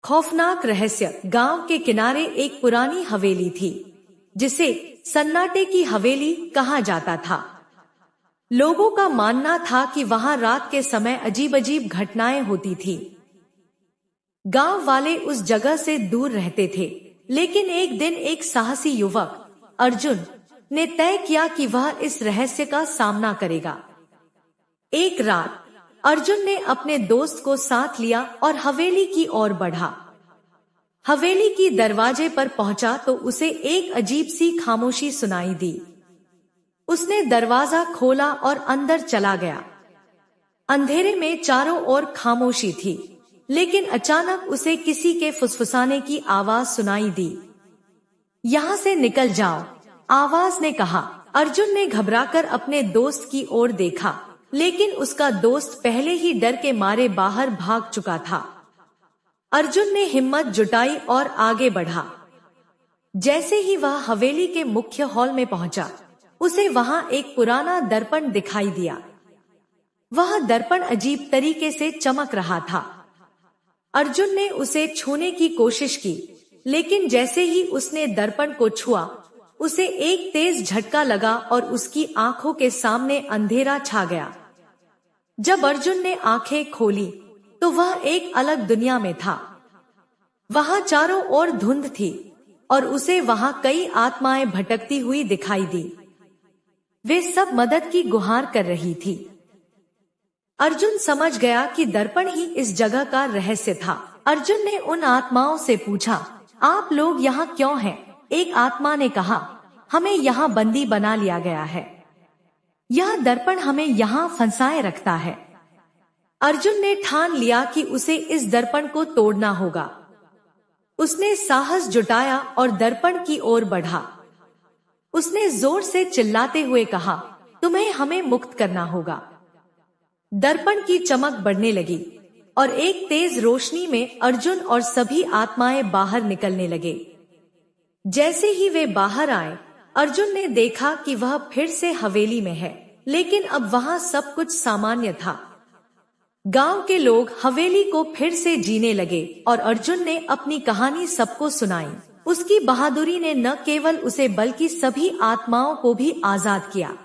खौफनाक रहस्य। गांव के किनारे एक पुरानी हवेली थी, जिसे सन्नाटे की हवेली कहा जाता था। लोगों का मानना था कि वहां रात के समय अजीब अजीब घटनाएं होती थी। गांव वाले उस जगह से दूर रहते थे, लेकिन एक दिन एक साहसी युवक अर्जुन ने तय किया कि वह इस रहस्य का सामना करेगा। एक रात अर्जुन ने अपने दोस्त को साथ लिया और हवेली की ओर बढ़ा। हवेली की दरवाजे पर पहुंचा तो उसे एक अजीब सी खामोशी सुनाई दी। उसने दरवाजा खोला और अंदर चला गया। अंधेरे में चारों ओर खामोशी थी, लेकिन अचानक उसे किसी के फुसफुसाने की आवाज सुनाई दी। यहाँ से निकल जाओ, आवाज ने कहा। अर्जुन ने घबराकर अपने दोस्त की ओर देखा, लेकिन उसका दोस्त पहले ही डर के मारे बाहर भाग चुका था। अर्जुन ने हिम्मत जुटाई और आगे बढ़ा। जैसे ही वह हवेली के मुख्य हॉल में पहुंचा, उसे वहां एक पुराना दर्पण दिखाई दिया। वह दर्पण अजीब तरीके से चमक रहा था। अर्जुन ने उसे छूने की कोशिश की, लेकिन जैसे ही उसने दर्पण को छुआ, उसे एक तेज झटका लगा और उसकी आंखों के सामने अंधेरा छा गया। जब अर्जुन ने आंखें खोली तो वह एक अलग दुनिया में था। वहां चारों ओर धुंध थी और उसे वहां कई आत्माएं भटकती हुई दिखाई दी। वे सब मदद की गुहार कर रही थी। अर्जुन समझ गया कि दर्पण ही इस जगह का रहस्य था। अर्जुन ने उन आत्माओं से पूछा, आप लोग यहाँ क्यों हैं? एक आत्मा ने कहा, हमें यहाँ बंदी बना लिया गया है। यह दर्पण हमें यहाँ फंसाए रखता है। अर्जुन ने ठान लिया कि उसे इस दर्पण को तोड़ना होगा। उसने साहस जुटाया और दर्पण की ओर बढ़ा। उसने जोर से चिल्लाते हुए कहा, तुम्हें हमें मुक्त करना होगा। दर्पण की चमक बढ़ने लगी और एक तेज रोशनी में अर्जुन और सभी आत्माएं बाहर निकलने लगे। जैसे ही वे बाहर आए, अर्जुन ने देखा कि वह फिर से हवेली में है, लेकिन अब वहां सब कुछ सामान्य था। गांव के लोग हवेली को फिर से जीने लगे और अर्जुन ने अपनी कहानी सबको सुनाई। उसकी बहादुरी ने न केवल उसे बल्कि सभी आत्माओं को भी आजाद किया।